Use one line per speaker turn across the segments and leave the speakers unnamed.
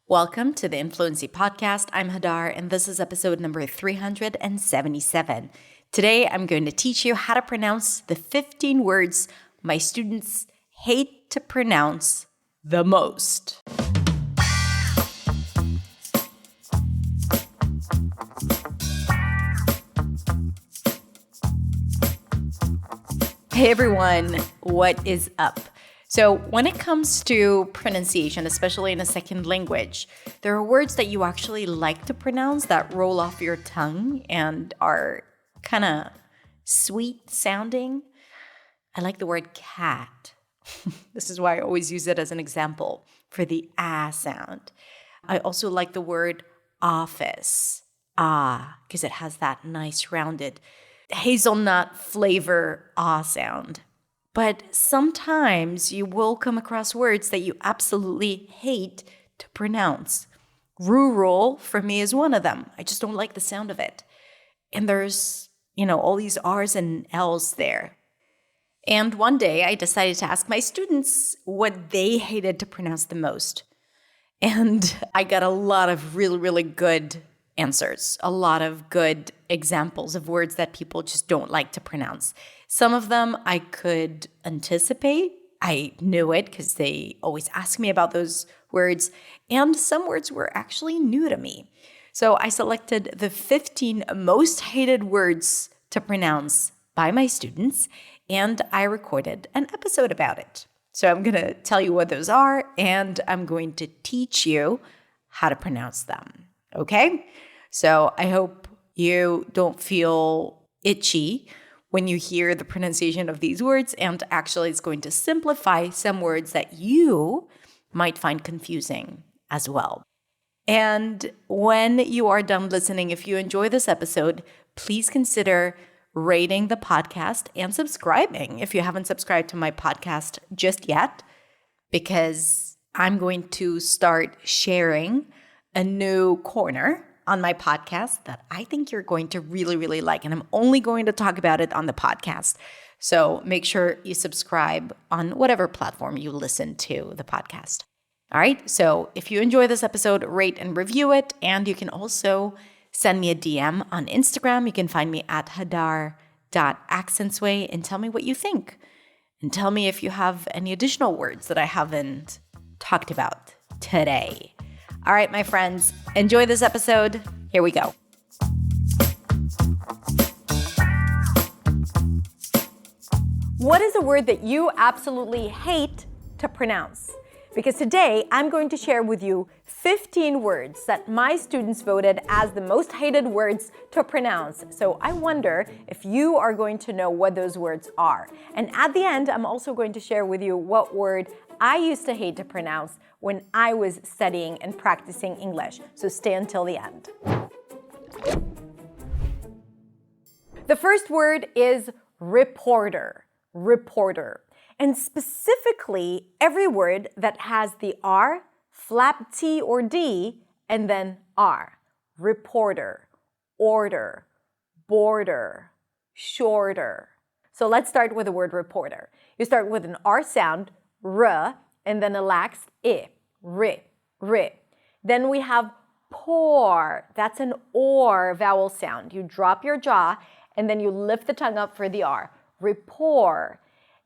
Welcome to the Influency Podcast. I'm Hadar, and this is episode number 377. Today, I'm going to teach you how to pronounce the 15 words my students hate to pronounce the most. Hey everyone, what is up? So when it comes to pronunciation, especially in a second language, there are words that you actually like to pronounce that roll off your tongue and are kind of sweet sounding. I like the word cat. This is why I always use it as an example for the ah sound. I also like the word office, because it has that nice rounded hazelnut flavor sound. But sometimes you will come across words that you absolutely hate to pronounce. Rural, for me, is one of them. I just don't like the sound of it. And there's, all these R's and L's there. And one day I decided to ask my students what they hated to pronounce the most. And I got a lot of really, really good answers, a lot of good examples of words that people just don't like to pronounce. Some of them I could anticipate. I knew it because they always ask me about those words. And some words were actually new to me. So I selected the 15 most hated words to pronounce by my students, and I recorded an episode about it. So I'm going to tell you what those are, and I'm going to teach you how to pronounce them. Okay? So I hope you don't feel itchy when you hear the pronunciation of these words, and actually it's going to simplify some words that you might find confusing as well. And when you are done listening, if you enjoy this episode, please consider rating the podcast and subscribing if you haven't subscribed to my podcast just yet, because I'm going to start sharing a new corner on my podcast that I think you're going to really, really like. And I'm only going to talk about it on the podcast. So make sure you subscribe on whatever platform you listen to the podcast. All right. So if you enjoy this episode, rate and review it. And you can also send me a DM on Instagram. You can find me at hadar.accentsway and tell me what you think. And tell me if you have any additional words that I haven't talked about today. All right, my friends, enjoy this episode. Here we go. What is a word that you absolutely hate to pronounce? Because today I'm going to share with you 15 words that my students voted as the most hated words to pronounce. So I wonder if you are going to know what those words are. And at the end, I'm also going to share with you what word I used to hate to pronounce when I was studying and practicing English. So stay until the end. The first word is reporter. Reporter. And specifically, every word that has the R, flap T or D, and then R. Reporter, order, border, shorter. So let's start with the word reporter. You start with an R sound, R, and then a lax I, ri. Then we have pour. That's an OR vowel sound. You drop your jaw, and then you lift the tongue up for the R. Rapport.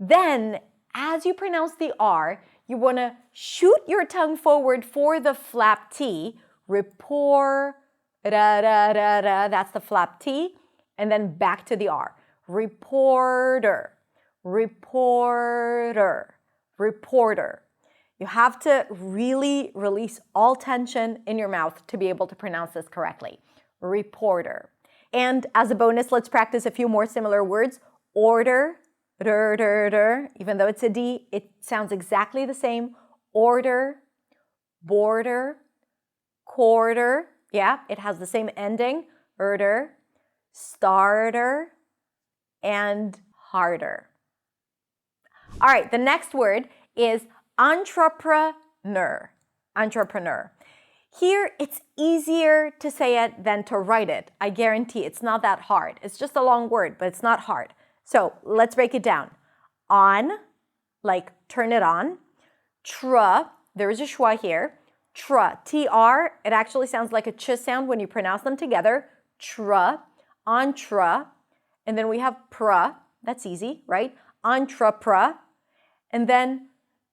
Then, as you pronounce the R, you want to shoot your tongue forward for the flap T. Rapport, that's the flap T. And then back to the R. Reporter, reporter, reporter. You have to really release all tension in your mouth to be able to pronounce this correctly. Reporter. And as a bonus, let's practice a few more similar words. Order, even though it's a D, it sounds exactly the same. Order, border, quarter. Yeah, it has the same ending. Order, starter, and harder. All right, the next word is entrepreneur. Entrepreneur. Here, it's easier to say it than to write it. I guarantee it's not that hard. It's just a long word, but it's not hard. So let's break it down. On, like turn it on. Tra, there is a schwa here. Tra, T-R, it actually sounds like a ch sound when you pronounce them together. Tra, entra, and then we have pra, that's easy, right? Entrepra, and then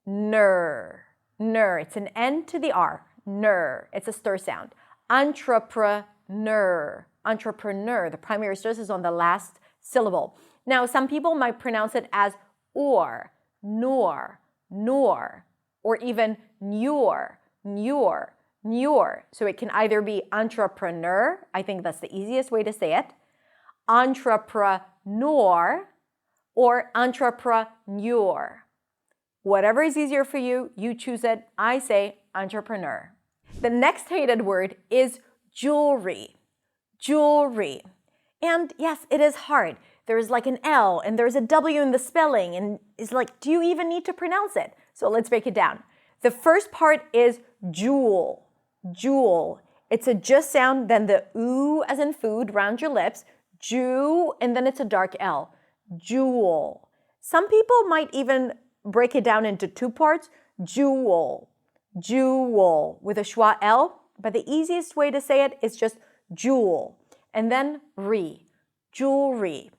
ner, it's an N to the R, ner, it's a stir sound. Entrepreneur, the primary stress is on the last syllable. Now, some people might pronounce it as or, nor, or even newer. So it can either be entrepreneur, I think that's the easiest way to say it, entrepreneur, or entrepreneur. Whatever is easier for you, you choose it. I say entrepreneur. The next hated word is jewelry. And yes, it is hard. There's like an L and there's a W in the spelling, and it's like, do you even need to pronounce it? So let's break it down. The first part is jewel. It's a j sound, then the oo as in food round your lips, Jew, and then it's a dark L. Jewel. Some people might even break it down into two parts. Jewel with a schwa L, but the easiest way to say it is just jewel. And then jewelry.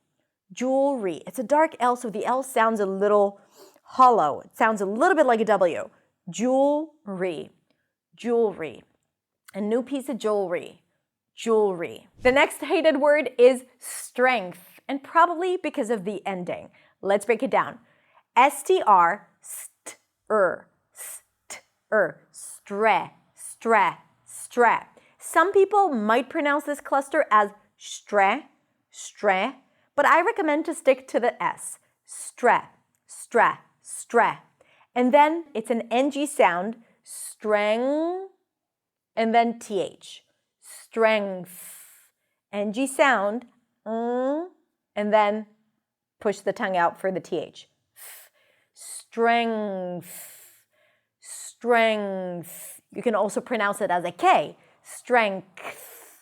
It's a dark L, so the L sounds a little hollow. It sounds a little bit like a W. Jewelry. A new piece of jewelry. The next hated word is strength, and probably because of the ending. Let's break it down. S-T-R, st-er, stre. Some people might pronounce this cluster as stre, but I recommend to stick to the S. Stre. And then it's an NG sound, streng, and then TH. Strength. NG sound, and then push the tongue out for the TH. Strength. You can also pronounce it as a K. Strength.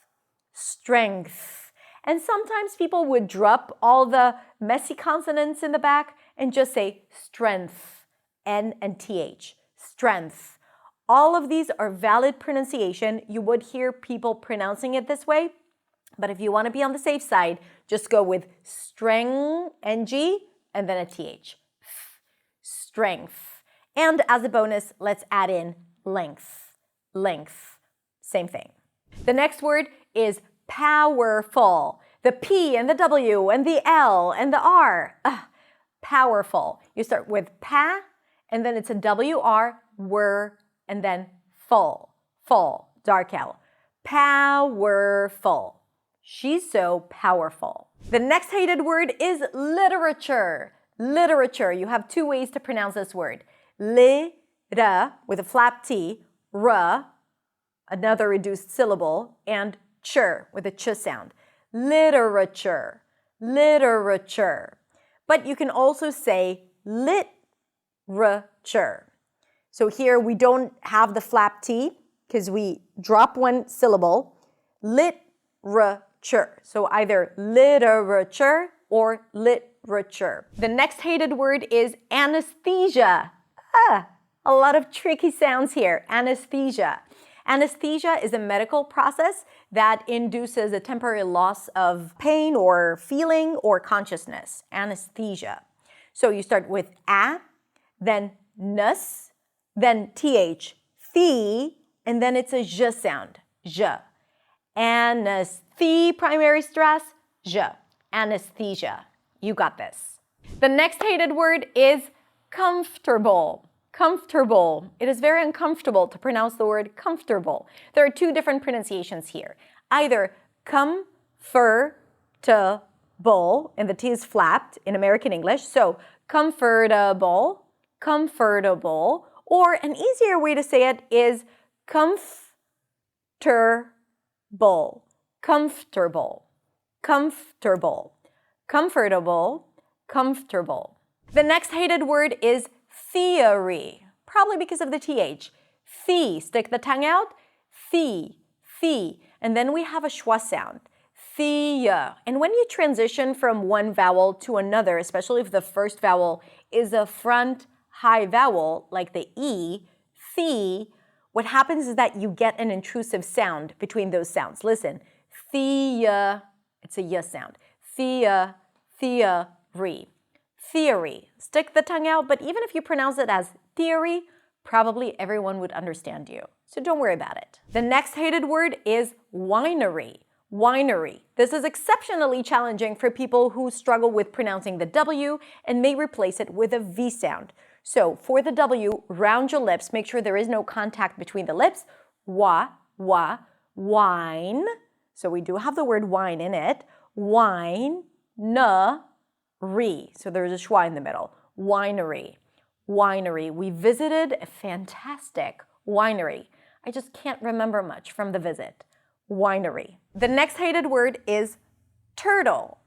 And sometimes people would drop all the messy consonants in the back and just say strength, N and TH, strength. All of these are valid pronunciation. You would hear people pronouncing it this way, but if you want to be on the safe side, just go with streng, NG, and then a TH. Strength. And as a bonus, let's add in length. Same thing. The next word is powerful. The P and the W and the L and the R. Powerful. You start with pa, and then it's a WR, were, and then full, dark L. Powerful. She's so powerful. The next hated word is literature. You have two ways to pronounce this word. Li-ra with a flap T, ra, another reduced syllable, and chur with a ch sound. Literature. But you can also say lit-ra-ture. So here we don't have the flap T because we drop one syllable. Lit-ra-ture. So either literature or literature. The next hated word is anesthesia. A lot of tricky sounds here. Anesthesia. Anesthesia is a medical process that induces a temporary loss of pain or feeling or consciousness. Anesthesia. So you start with a, then nus, then th, the, and then it's a j sound. J. Anesthea, primary stress, j. Anesthesia. You got this. The next hated word is comfortable. It is very uncomfortable to pronounce the word comfortable. There are two different pronunciations here. Either comfortable, and the T is flapped in American English. So comfortable, or an easier way to say it is comfortable. The next hated word is theory, probably because of the TH. Stick the tongue out, the, and then we have a schwa sound. Thea. And when you transition from one vowel to another, especially if the first vowel is a front high vowel, like the E, what happens is that you get an intrusive sound between those sounds. Listen, thea, it's a y sound. Thea, theory. Theory. Stick the tongue out, but even if you pronounce it as theory, probably everyone would understand you. So don't worry about it. The next hated word is winery. Winery. This is exceptionally challenging for people who struggle with pronouncing the W and may replace it with a V sound. So for the W, round your lips, make sure there is no contact between the lips. Wa, wine. So we do have the word wine in it. Wine, re. So there's a schwa in the middle. Winery. Winery. We visited a fantastic winery. I just can't remember much from the visit. Winery. The next hated word is turtle.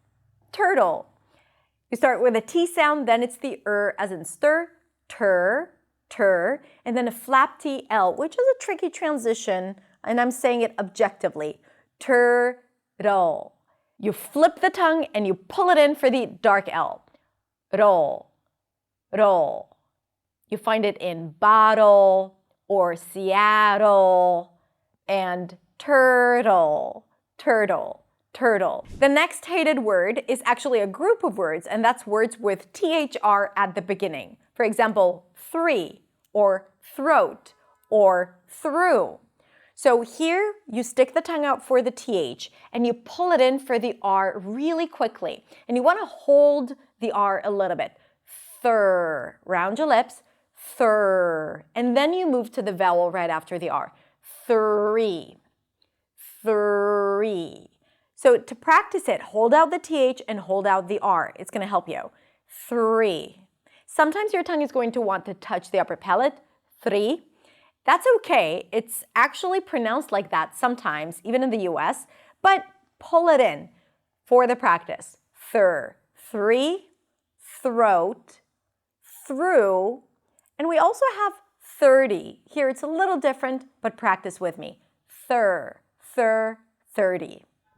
Turtle. You start with a T sound, then it's the as in stir, tur, and then a flap T-L, which is a tricky transition, and I'm saying it objectively. Turtle. You flip the tongue and you pull it in for the dark L. Roll. Roll. You find it in bottle or Seattle and turtle. Turtle. Turtle. The next hated word is actually a group of words, and that's words with THR at the beginning. For example, three, or throat, or through. So here you stick the tongue out for the TH and you pull it in for the R really quickly. And you want to hold the R a little bit. Thur. Round your lips. Thur. And then you move to the vowel right after the R. Three. Three. So to practice it, hold out the TH and hold out the R. It's going to help you. Three. Sometimes your tongue is going to want to touch the upper palate. Three. That's okay. It's actually pronounced like that sometimes, even in the US, but pull it in for the practice. Thur. Three. Throat. Through. And we also have 30. Here it's a little different, but practice with me. 30.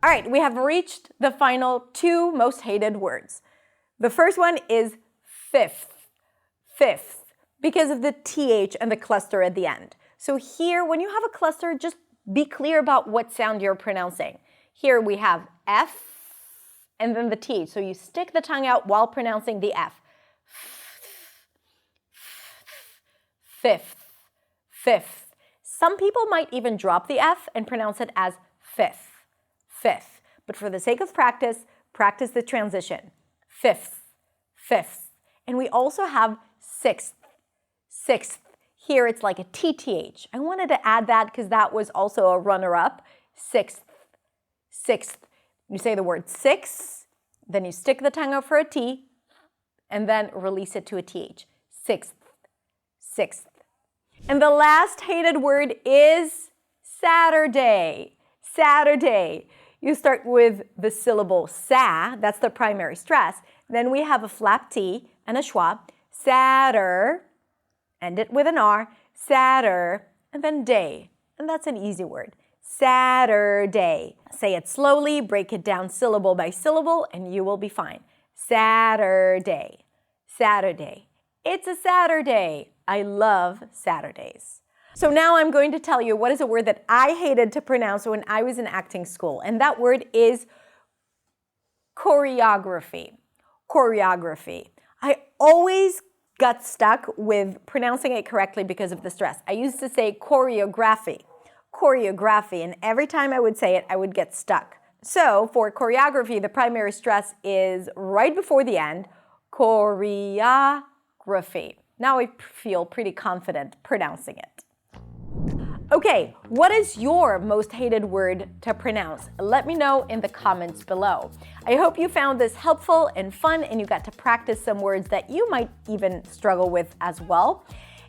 All right, we have reached the final two most hated words. The first one is fifth. Fifth, because of the TH and the cluster at the end. So here, when you have a cluster, just be clear about what sound you're pronouncing. Here we have F and then the TH. So you stick the tongue out while pronouncing the F. Fifth. Fifth. Some people might even drop the F and pronounce it as fifth. Fifth. But for the sake of practice, practice the transition. Fifth. Fifth. And we also have sixth. Sixth. Here it's like a TTH. I wanted to add that because that was also a runner-up. Sixth. Sixth. You say the word six, then you stick the tongue out for a T, and then release it to a TH. Sixth. Sixth. And the last hated word is Saturday. Saturday. You start with the syllable sa, that's the primary stress. Then we have a flap T and a schwa. Satter, end it with an R. Satter, and then day. And that's an easy word. Saturday. Say it slowly, break it down syllable by syllable, and you will be fine. Saturday. Saturday. It's a Saturday. I love Saturdays. So now I'm going to tell you what is a word that I hated to pronounce when I was in acting school. And that word is choreography. Choreography. I always got stuck with pronouncing it correctly because of the stress. I used to say choreography. Choreography. And every time I would say it, I would get stuck. So for choreography, the primary stress is right before the end. Choreography. Now I feel pretty confident pronouncing it. Okay, what is your most hated word to pronounce? Let me know in the comments below. I hope you found this helpful and fun and you got to practice some words that you might even struggle with as well.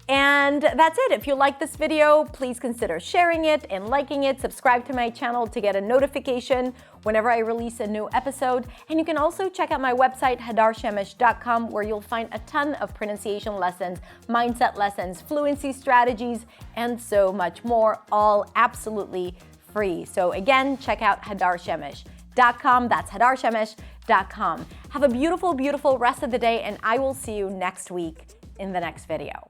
And that's it. If you like this video, please consider sharing it and liking it. Subscribe to my channel to get a notification whenever I release a new episode. And you can also check out my website, hadarshemesh.com, where you'll find a ton of pronunciation lessons, mindset lessons, fluency strategies, and so much more, all absolutely free. So again, check out hadarshemesh.com. That's hadarshemesh.com. Have a beautiful, beautiful rest of the day, and I will see you next week in the next video.